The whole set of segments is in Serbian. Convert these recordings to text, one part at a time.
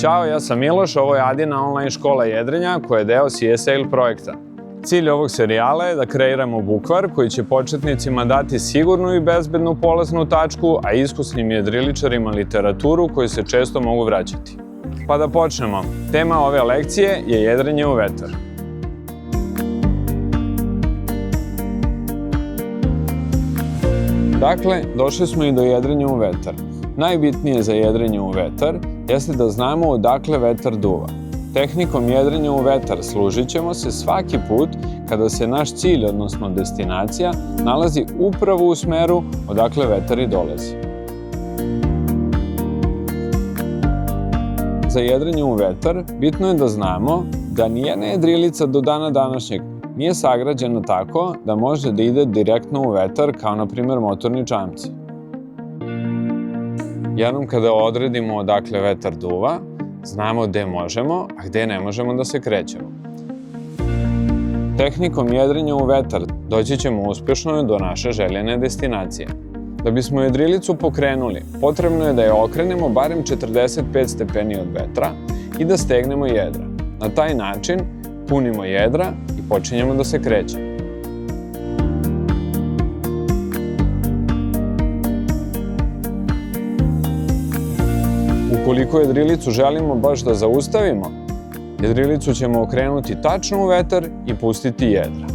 Ćao, ja sam Miloš, ovo je Adina online škola jedrenja koja je deo CSAIL projekta. Cilj ovog serijala je da kreiramo bukvar koji će početnicima dati sigurnu i bezbednu polaznu tačku, a iskusnim jedriličarima literaturu koju se često mogu vraćati. Pa da počnemo. Tema ove lekcije je jedrenje u vetar. Dakle, došli smo i do jedrenja u vetar. Najbitnije za jedrenje u vetar jeste da znamo odakle vetar duva. Tehnikom jedrenja u vetar služit ćemo se svaki put kada se naš cilj, odnosno destinacija, nalazi upravo u smeru odakle vetar i dolazi. Za jedrenje u vetar bitno je da znamo da nijedna jedrilica do dana današnjeg nije sagrađena tako da može da ide direktno u vetar kao na primjer motorni čamci. Jednom kada odredimo odakle vetar duva, znamo gde možemo, a gde ne možemo da se krećemo. Tehnikom jedrenja u vetar doći ćemo uspešno do naše željene destinacije. Da bismo jedrilicu pokrenuli, potrebno je da je okrenemo barem 45 stepeni od vetra i da stegnemo jedra. Na taj način punimo jedra i počinjemo da se krećemo. Ukoliko jedrilicu želimo baš da zaustavimo, jedrilicu ćemo okrenuti tačno u vetar i pustiti jedra.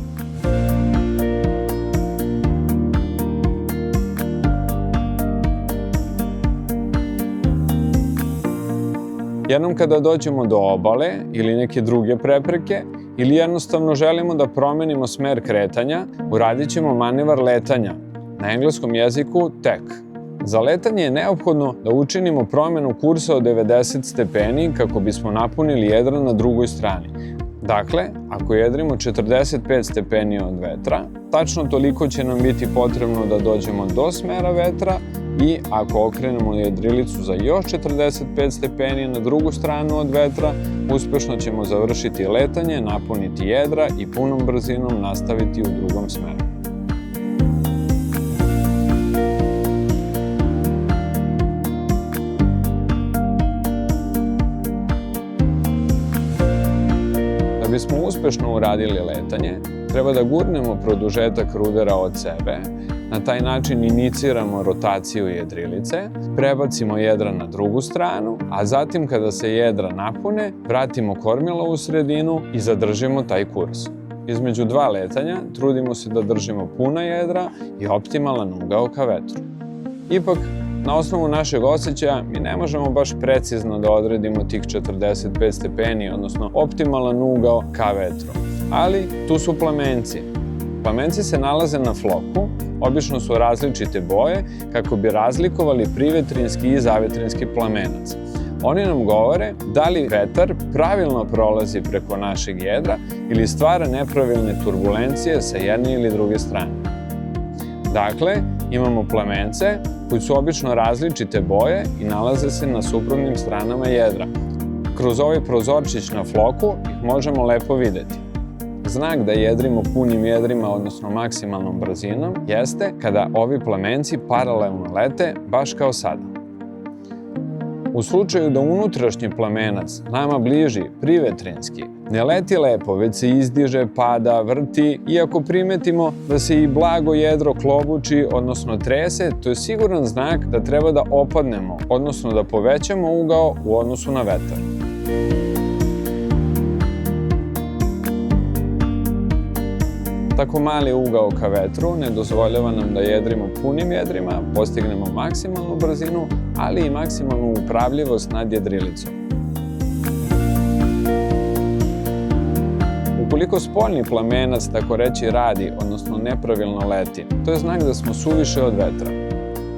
Jednom kada dođemo do obale ili neke druge prepreke ili jednostavno želimo da promenimo smer kretanja, uradit ćemo manevar letanja, na engleskom jeziku tack. Za letanje je neophodno da učinimo promenu kursa od 90 stepeni kako bismo napunili jedra na drugoj strani. Dakle, ako jedrimo 45 stepeni od vetra, tačno toliko će nam biti potrebno da dođemo do smera vetra i ako okrenemo jedrilicu za još 45 stepeni na drugu stranu od vetra, uspešno ćemo završiti letanje, napuniti jedra i punom brzinom nastaviti u drugom smeru. Da bismo uspešno uradili letanje, treba da gurnemo produžetak rudera od sebe, na taj način iniciramo rotaciju jedrilice, prebacimo jedra na drugu stranu, a zatim kada se jedra napune, vratimo kormilo u sredinu i zadržimo taj kurs. Između dva letanja trudimo se da držimo puna jedra i optimalan ugao ka vetru. Ipak, na osnovu našeg osjećaja mi ne možemo baš precizno da odredimo tih 45 stepeni, odnosno optimalan ugao ka vetru. Ali tu su plamenci. Plamenci se nalaze na floku, obično su različite boje kako bi razlikovali privetrinski i zavetrinski plamenac. Oni nam govore da li vetar pravilno prolazi preko našeg jedra ili stvara nepravilne turbulencije sa jedne ili druge strane. Dakle, imamo plamence koji su obično različite boje i nalaze se na suprotnim stranama jedra. Kroz ovaj prozorčić na floku ih možemo lepo videti. Znak da jedrimo punim jedrima, odnosno maksimalnom brzinom, jeste kada ovi plamenci paralelno lete, baš kao sada. U slučaju da unutrašnji plamenac, nama bliži, privetrinski, ne leti lepo, već se izdiže, pada, vrti i ako primetimo da se i blago jedro klobuči, odnosno trese, to je siguran znak da treba da opadnemo, odnosno da povećamo ugao u odnosu na vetar. Tako mali ugao ka vetru ne dozvoljava nam da jedrimo punim jedrima, postignemo maksimalnu brzinu, ali i maksimalnu upravljivost nad jedrilicom. Ukoliko spoljni plamenac, tako reći, radi, odnosno nepravilno leti, to je znak da smo suviše od vetra.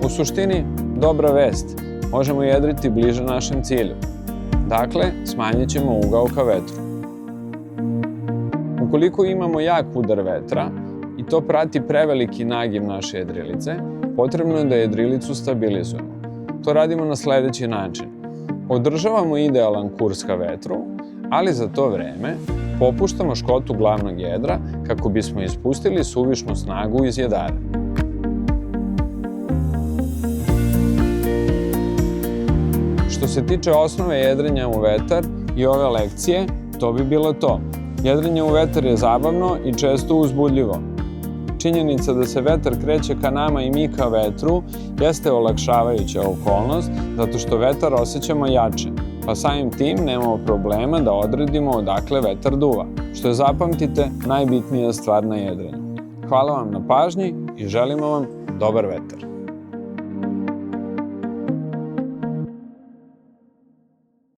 U suštini, dobra vest, možemo jedriti bliže našem cilju. Dakle, smanjit ćemo ugao ka vetru. Ukoliko imamo jak udar vetra i to prati preveliki nagib naše jedrilice, potrebno je da jedrilicu stabilizujemo. To radimo na sledeći način. Održavamo idealan kurs ka vetru, ali za to vreme popuštamo škotu glavnog jedra kako bismo ispustili suvišnu snagu iz jedara. Što se tiče osnove jedrenja u vetar i ove lekcije, to bi bilo to. Jedrenje u vetar je zabavno i često uzbudljivo. Činjenica da se vetar kreće ka nama i mi ka vetru jeste olakšavajuća okolnost zato što vetar osjećamo jače, pa samim tim nemamo problema da odredimo odakle vetar duva, što je, zapamtite, najbitnija stvar na jedrenju. Hvala vam na pažnji i želimo vam dobar vetar.